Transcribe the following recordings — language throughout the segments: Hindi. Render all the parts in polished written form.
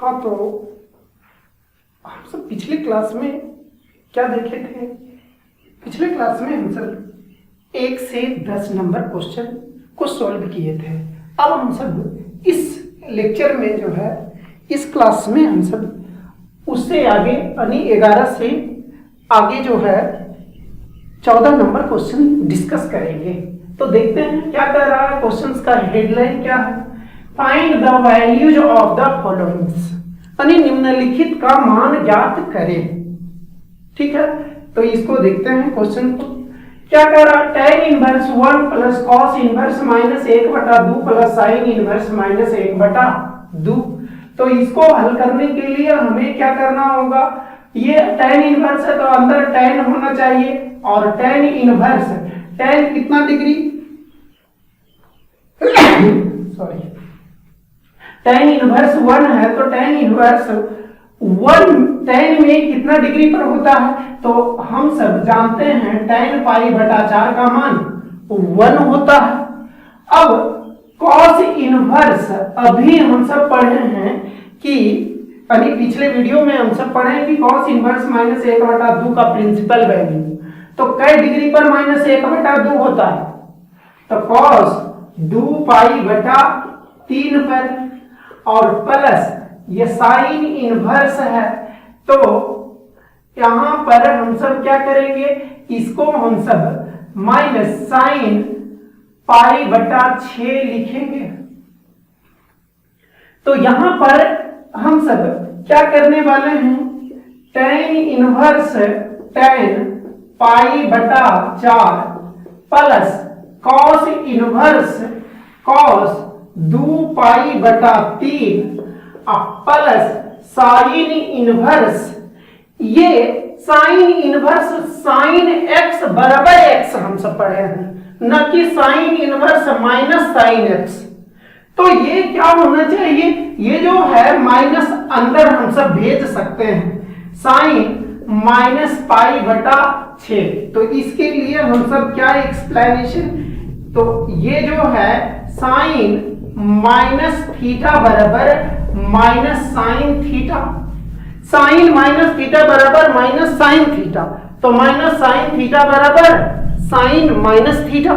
हाँ, तो हम सब पिछले क्लास में क्या देखे थे? पिछले क्लास में हम सब 1 से 10 नंबर क्वेश्चन को सॉल्व किए थे। अब हम सब इस लेक्चर में जो है, इस क्लास में हम सब उससे आगे यानी 11 से आगे जो है 14 नंबर क्वेश्चन डिस्कस करेंगे। तो देखते हैं क्या कर रहा है। क्वेश्चंस का हेडलाइन क्या है? Find the values of the followings, यानी निम्नलिखित का मान ज्ञात करें। ठीक है, तो इसको देखते हैं क्वेश्चन को। क्या कर रहा है? tan inverse 1 plus cos inverse minus 1/2 plus sin inverse minus 1/2। तो इसको हल करने के लिए हमें क्या करना होगा? ये tan इनवर्स है तो अंदर tan होना चाहिए, और tan इनवर्स, tan कितना डिग्री सॉरी tan इनवर्स 1 है तो tan इनवर्स 1 tan में कितना डिग्री पर होता है? तो हम सब जानते हैं tan π/4 का मान 1 होता है। अब cos इनवर्स अभी हम सब पढ़े हैं कि अभी पिछले वीडियो में हम सब पढ़े कि cos इनवर्स माइनस 1/2 का प्रिंसिपल वैल्यू तो कई डिग्री पर माइनस 1/2 होता है? तो cos 2π/3 पर, और प्लस ये साइन इनवर्स है तो यहां पर हम सब क्या करेंगे? इसको हम सब माइनस साइन π/6 लिखेंगे। तो यहां पर हम सब क्या करने वाले हैं? tan inverse tan π/4 plus cos inverse cos 2π/3 plus sine inverse, ये साइन इनवर्स साइन x बराबर x हम सब पढ़े हैं, न कि sine inverse minus sine x। तो ये क्या होना चाहिए? ये जो है माइनस अंदर हम सब भेज सकते हैं, साइन माइनस π/6। तो इसके लिए हम सब क्या एक्सप्लेनेशन? तो ये जो है साइन माइनस थीटा बराबर minus sine theta, sine minus theta बराबर माइनस साइन थीटा, तो माइनस साइन थीटा बराबर साइन माइनस थीटा।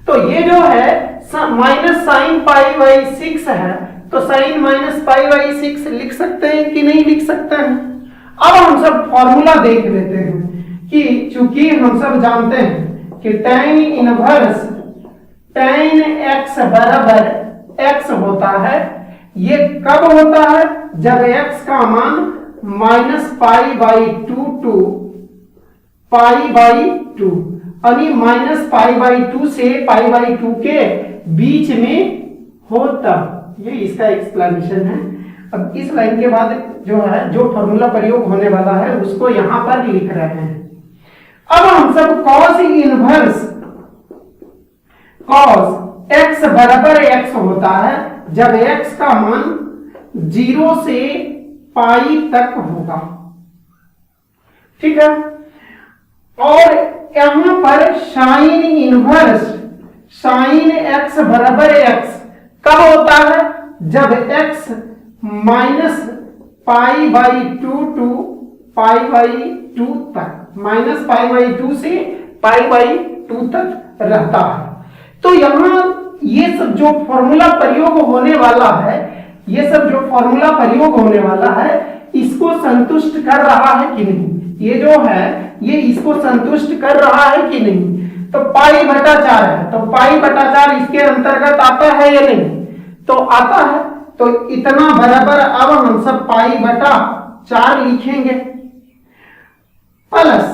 तो ये जो है माइनस साइन π/6 है, तो साइन माइनस π/6 लिख सकते हैं कि नहीं लिख सकते हैं? अब हम सब फॉर्मूला देख लेते हैं कि चूंकि हम सब जानते हैं कि tan इनवर्स tan x बराबर x होता है। ये कब होता है? जब x का मान माइनस π/2 टू π/2 यानी माइनस π/2 से π/2 के बीच में हो तब। ये इसका एक्सप्लेनेशन है। अब इस लाइन के बाद जो है जो फॉर्मूला प्रयोग होने वाला है उसको यहां पर लिख रहे हैं। अब हम सब cos इनवर्स cos x बराबर x होता है जब x का मान 0 से पाई तक होगा। ठीक है, और यहां पर साइन इनवर्स साइन x बराबर x कब होता है? जब x माइनस π/2 टू π/2 तक, माइनस π/2 से π/2 तक रहता है। तो यहां ये सब जो फॉर्मूला प्रयोग होने वाला है, ये सब जो फॉर्मूला प्रयोग होने वाला है इसको संतुष्ट कर रहा है कि नहीं? ये जो है ये इसको संतुष्ट कर रहा है कि नहीं? तो π/4 है, तो π/4 इसके अंतर्गत आता है या नहीं? तो आता है। तो इतना बराबर अब हम सब π/4 लिखेंगे, प्लस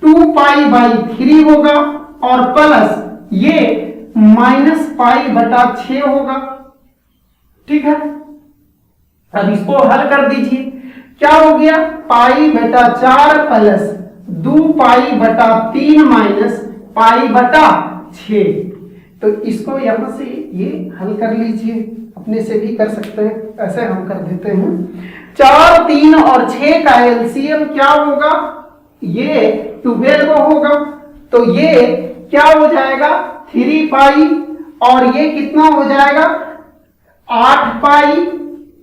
2π/3 होगा, और प्लस ये माइनस π/6 होगा। ठीक है, अब इसको हल कर दीजिए। क्या हो गया? π/4 प्लस 2π/3 माइनस π/6। तो इसको यहां से ये हल कर लीजिए, अपने से भी कर सकते हैं, ऐसे हम कर देते हैं। 4, 3 और 6 का एलसीएम क्या होगा? ये 12 होगा। तो ये क्या हो जाएगा? 3π, और ये कितना हो जाएगा? 8π,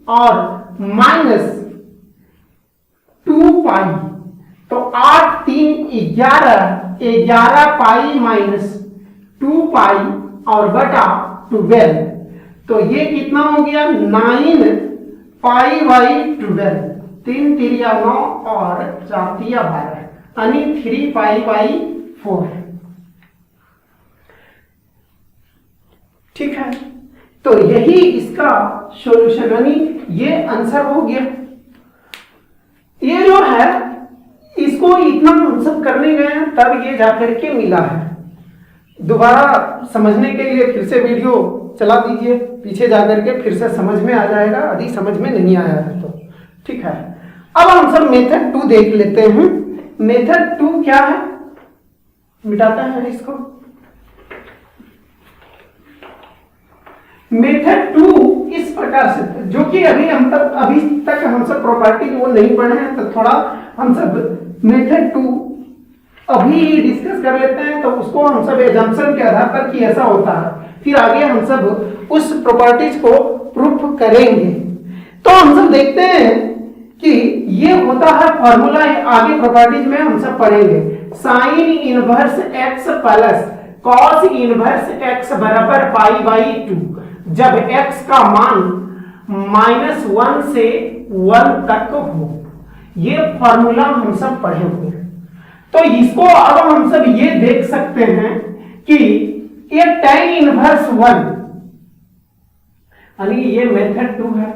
और माइनस 2 पाई, तो 8 3 11, 11 पाई माइनस 2 पाई और बटा 12, तो ये कितना हो गया 9 पाई बाई 12, 3 तिरिया 9 और 4 तिरिया 12, यानी 3 पाई बाई 4। ठीक है, तो यही इसका सॉल्यूशन, यानी ये आंसर हो गया। ये जो है इसको इतना हम सब करने गए हैं तब ये जाकर के मिला है। दोबारा समझने के लिए फिर से वीडियो चला दीजिए, पीछे जाकर के फिर से समझ में आ जाएगा, यदि समझ में नहीं आया है तो। ठीक है, अब हम सब मेथड 2 देख लेते हैं। मेथड 2 क्या है, मिटाते हैं इसको। मेथड 2 इस प्रकार से, जो कि अभी तक हम सब प्रॉपर्टी वो नहीं पढ़े हैं, तो थोड़ा हम सब मेथड 2 अभी डिस्कस कर लेते हैं। तो उसको हम सब एजम्पशन के आधार पर कि ऐसा होता है, फिर आगे हम सब उस प्रॉपर्टीज को प्रूफ करेंगे। तो हम सब देखते हैं कि ये होता है फॉर्मूला, आगे प्रॉपर्टीज में हम सब पढ़ेंगे। Sine inverse x plus cos inverse x बराबर पाई बाई 2, जब x का मान -1 से 1 तक हो। ये फॉर्मूला हम सब पढ़े हुए हैं। तो इसको अब हम सब ये देख सकते हैं कि ये tan इनवर्स 1, यानी ये मेथड 2 है।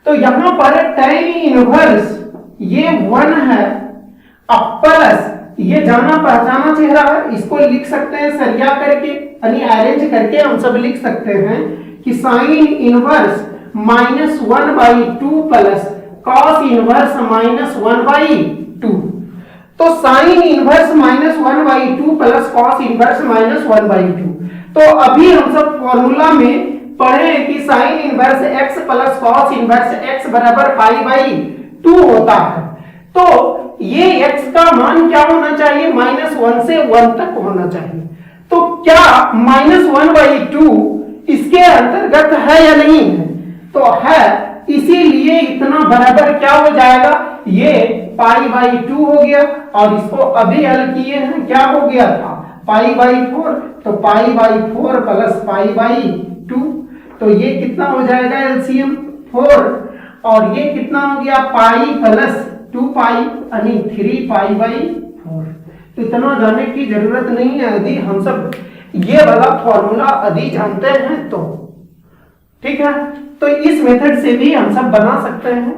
तो यहां पर tan इनवर्स ये 1 है, अब प्लस ये जाना पहचाना चेहरा है, इसको लिख सकते हैं सरिया करके, यानी अरेंज करके हम सब लिख सकते हैं कि sine inverse -1/2 plus cos inverse -1/2। तो sine inverse -1/2 plus cos inverse -1/2। तो अभी हम सब फॉर्मूला में पढ़े कि sine inverse x plus cos inverse x बराबर पाई बाई 2 होता है। तो ये x का मान क्या होना चाहिए, -1 से 1 तक होना चाहिए। तो क्या -1/2 इसके अंतर्गत है या नहीं है, तो है, इसीलिए इतना बराबर क्या हो जाएगा, ये पाई बाई 2 हो गया। और इसको अभी हल किए हैं, क्या हो गया था पाई बाई 4, तो pi by 4 plus pi by 2, तो ये कितना हो जाएगा एलसीएम 4, और ये कितना हो गया पाई प्लस 2 पाई, यानी 3 पाई बाई 4। तो इतना जानने की जरूरत नहीं है, यदि हम सब ये वाला फॉर्मूला यदि जानते हैं तो। ठीक है, तो इस मेथड से भी हम सब बना सकते हैं,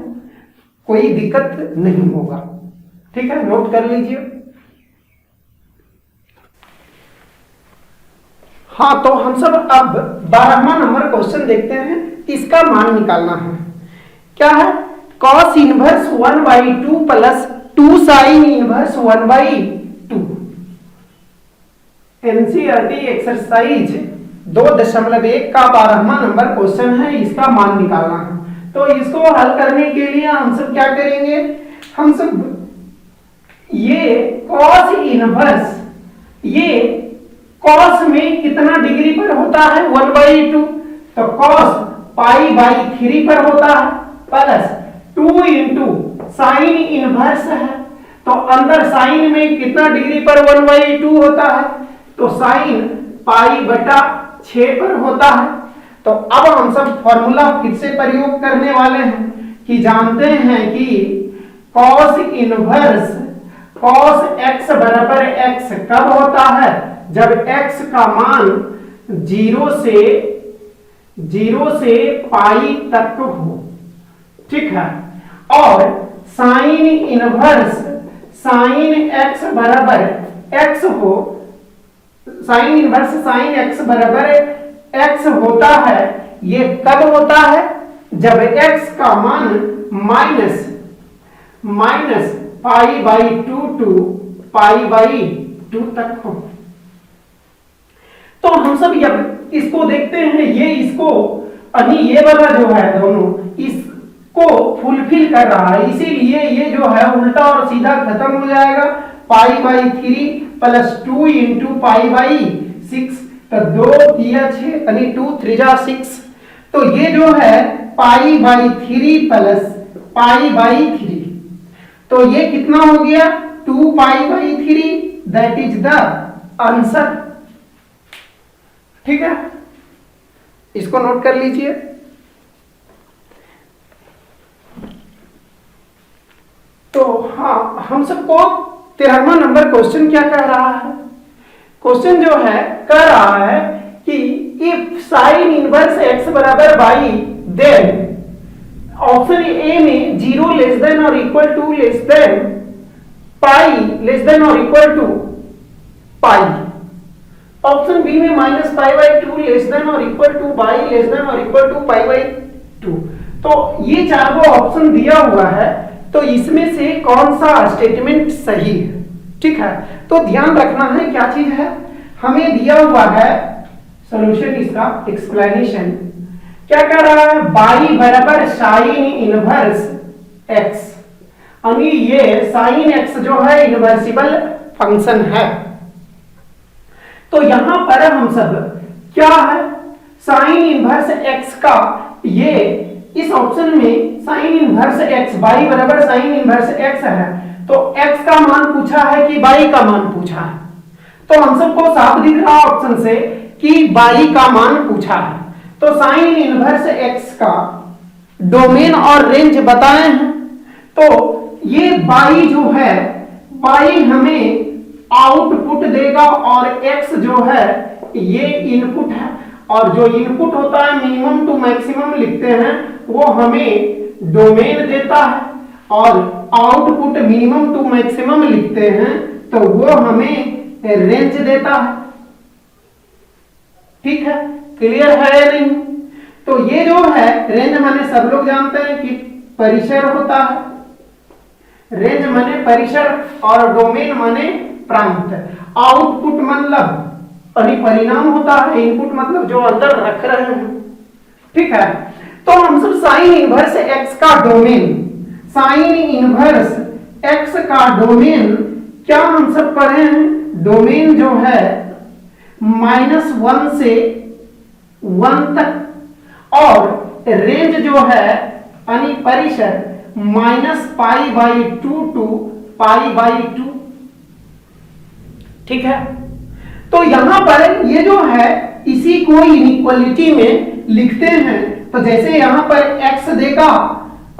कोई दिक्कत नहीं होगा। ठीक है, नोट कर लीजिए। हाँ, तो हम सब अब 12वां नंबर क्वेश्चन देखते हैं, इसका मान निकालना है। क्या है, cos inverse 1/2 plus 2 sine inverse 1/2। NCERT exercise 2.1 का 12वां नंबर क्वेश्चन है, इसका मान निकालना है। तो इसको हल करने के लिए हम सब क्या करेंगे, हम सब ये कॉस इनवर्स, ये कॉस में कितना डिग्री पर होता है 1/2, तो कॉस पाई बाई 3 पर होता है, प्लस 2 इंटू साइन इनवर्स है, तो अंदर साइन में कितना डिग्री पर 1/2 होता है, तो साइन पाई बटा 6 पर होता है। तो अब हम सब फॉर्मूला फिर से प्रयोग करने वाले हैं कि जानते हैं कि कॉस इनवर्स कॉस x बराबर x कब होता है, जब x का मान 0 से पाई तक हो। ठीक है, और साइन इनवर्स साइन x बराबर x हो, साइन इनवर्स साइन x बराबर x होता है, ये कब होता है, जब x का मान minus pi by 2 to pi by 2 तक हो। तो हम सब जब इसको देखते हैं, ये इसको ये वाला जो है दोनों इसको फुलफिल कर रहा है, इसीलिए ये जो है उल्टा और सीधा खत्म हो जाएगा। Pi by 3 plus 2 into pi by 6, तो 2 3 6 यानी 2 3 6, तो ये जो है pi by 3 plus pi by 3, तो ये कितना हो गया 2 pi by 3, that is the answer. ठीक है, इसको नोट कर लीजिए। तो हाँ, हम सबको 13वां नंबर क्वेश्चन क्या कह रहा है? क्वेश्चन जो है कह रहा है कि इफ साइन इनवर्स एक्स बराबर बाई, देन ऑप्शन ए में 0 लेस देन और equal to less than pi less than और equal to pi, option B में minus pi by 2 less than और equal to Y less than और इक्वल टू पाई बाई 2। तो ये चार वो ऑप्शन दिया हुआ है, तो इसमें से कौन सा स्टेटमेंट सही है? ठीक है, तो ध्यान रखना है क्या चीज है, हमें दिया हुआ है सॉल्यूशन, इसका एक्सप्लेनेशन क्या कह रहा है, बाई बराबर साइन इनवर्स एक्स, यानी ये साइन एक्स जो है इनवर्सिबल फंक्शन है। तो यहां पर हम सब क्या है, साइन इनवर्स एक्स का, ये इस ऑप्शन में साइन इनवर्स एक्स बाई बराबर साइन इनवर्स एक्स है, तो एक्स का मान पूछा है कि बाई का मान पूछा है, तो हम सबको साफ दिख रहा ऑप्शन से कि बाई का मान पूछा है। तो साइन इनवर्स एक्स का डोमेन और रेंज बताए हैं, तो ये बाई जो है, बाई हमें आउटपुट देगा और एक्स जो है ये इनपुट है, और जो इनपुट होता है मिनिमम टू मैक्सिमम लिखते हैं, वो हमें डोमेन देता है, और आउटपुट मिनिमम टू मैक्सिमम लिखते हैं तो वो हमें रेंज देता है। ठीक है, क्लियर है या नहीं? तो ये जो है रेंज माने सब लोग जानते हैं कि परिसर होता है, रेंज माने परिसर और डोमेन माने प्रांत। आउटपुट मतलब परिणाम होता है, इनपुट मतलब जो अंदर रख रहे हैं। ठीक है, तो हम सब साइन इनवर्स एक्स का डोमेन, साइन इनवर्स एक्स का डोमेन क्या हम सब पढ़े हैं, डोमेन जो है -1 से 1 तक, और रेंज जो है यानी परिसर -π/2 टू π/2। ठीक है, तो यहां पर ये जो है इसी को इनइक्वालिटी में लिखते हैं, तो जैसे यहां पर x देगा,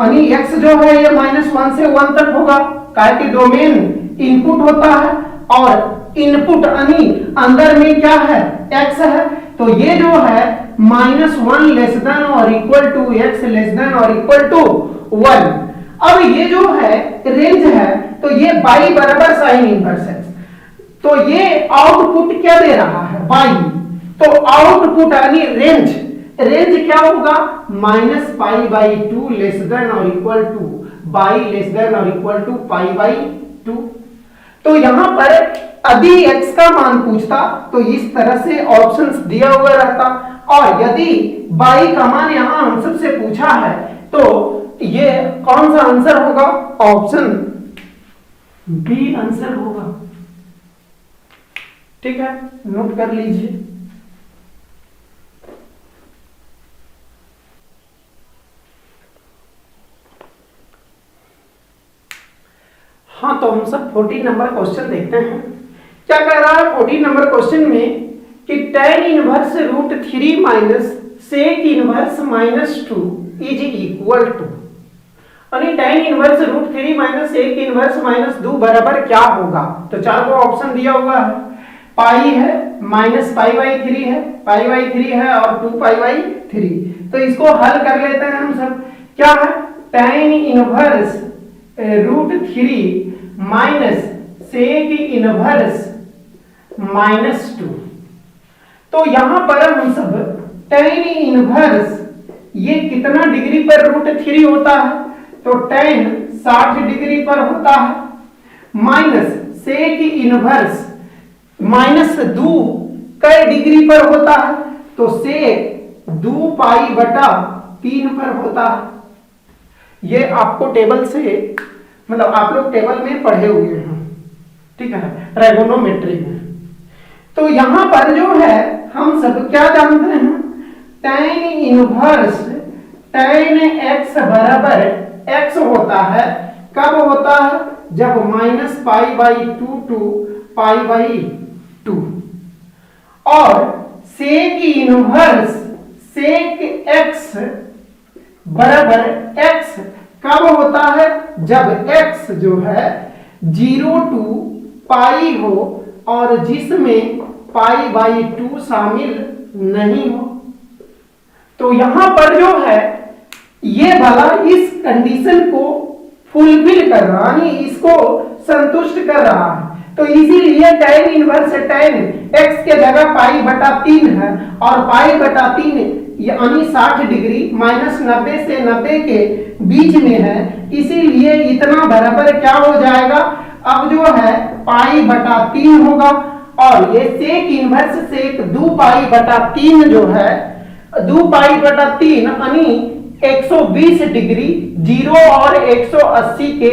यानी x जो है ये -1 से 1 तक होगा, काहे कि डोमेन इनपुट होता है और इनपुट यानी अंदर में क्या है x है, तो ये जो है -1 लेस देन और equal to x less than और इक्वल टू 1। अब ये जो है रेंज है, तो ये बाई बराबर साइन इनवर्स एक्स, तो ये आउटपुट क्या दे रहा है, बाई, तो आउटपुट यानी रेंज, रेंज क्या होगा -π/2 लेस देन और equal to Y less than और इक्वल टू π/2। तो यहां पर यदि x का मान पूछता तो इस तरह से ऑप्शंस दिया हुआ रहता, और यदि y का मान यहां हम सबसे पूछा है तो ये कौन सा आंसर होगा, ऑप्शन बी आंसर होगा। ठीक है, नोट कर लीजिए। हाँ, तो हम सब 40 नंबर क्वेश्चन देखते हैं। क्या कह रहा है 40 नंबर क्वेश्चन में कि tan inverse √3 minus sec inverse -2 is equal to, यानी tan inverse √3 minus sec inverse -2 बराबर क्या होगा। तो चार को ऑप्शन दिया हुआ है, पाई है, -π/3 है, π/3 है और 2π/3। तो इसको हल कर लेते हैं हम सब। क्या है, tan inverse √3 minus sec inverse -2। तो यहां पर हम सब tan इनवर्स ये कितना डिग्री पर √3 होता है, तो tan 60 डिग्री पर होता है, माइनस sec इनवर्स -2 कई डिग्री पर होता है, तो sec 2π/3 पर होता है। ये आपको टेबल से, मतलब आप लोग टेबल में पढ़े हुए हैं, ठीक है, ट्राइगोनोमेट्री में। तो यहां पर जो है हम सब क्या जानते हैं, tan इनवर्स tan x बराबर x होता है, कब होता है? जब -π/2 टू π/2। और sec इनवर्स sec x बराबर x कब होता है? जब x जो है 0 टू पाई हो और जिसमें π/2 शामिल नहीं हो। तो यहां पर जो है ये वाला इस कंडीशन को फुलफिल कर रहा, यानी इसको संतुष्ट कर रहा है। तो इसीलिए tan इनवर्स tan x के जगह π/3 है और π/3 यानी 60 डिग्री -90 से 90 के बीच में है, इसीलिए इतना बराबर क्या हो जाएगा? अब जो है π/3 होगा। और ये सेक इनवर्स सेक 2π/3 जो है 2π/3 यानी 120 डिग्री 0 और 180 के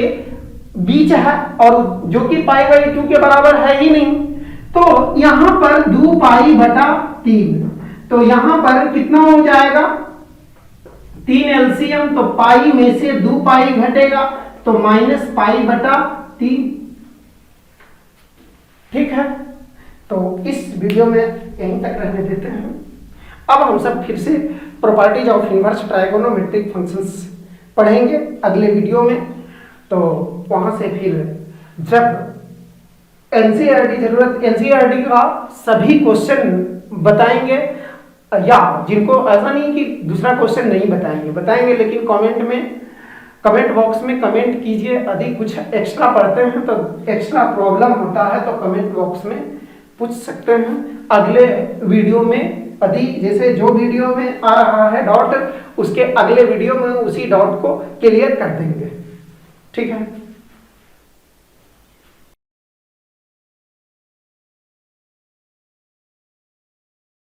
बीच है, और जो कि π/2 के बराबर है ही नहीं। तो यहां पर 2π/3, तो यहां पर कितना हो जाएगा? 3 एलसीएम, तो पाई में से 2π घटेगा तो -π/3। ठीक है, तो इस वीडियो में यहीं तक रहने देते हैं। अब हम सब फिर से properties of inverse trigonometric functions पढ़ेंगे अगले वीडियो में। तो वहां से फिर जब एनसीईआरटी का सभी क्वेश्चन बताएंगे, या जिनको ऐसा नहीं कि दूसरा क्वेश्चन नहीं बताएंगे, लेकिन कमेंट बॉक्स में कमेंट कीजिए। यदि कुछ एक्स्ट्रा पढ़ते हैं तो एक्स्ट्रा प्रॉब्लम होता है तो कमेंट बॉक्स में पूछ सकते हैं। अगले वीडियो में यदि जैसे जो वीडियो में आ रहा है डॉट, उसके अगले वीडियो में उसी डॉट को क्लियर कर देंगे। ठीक है।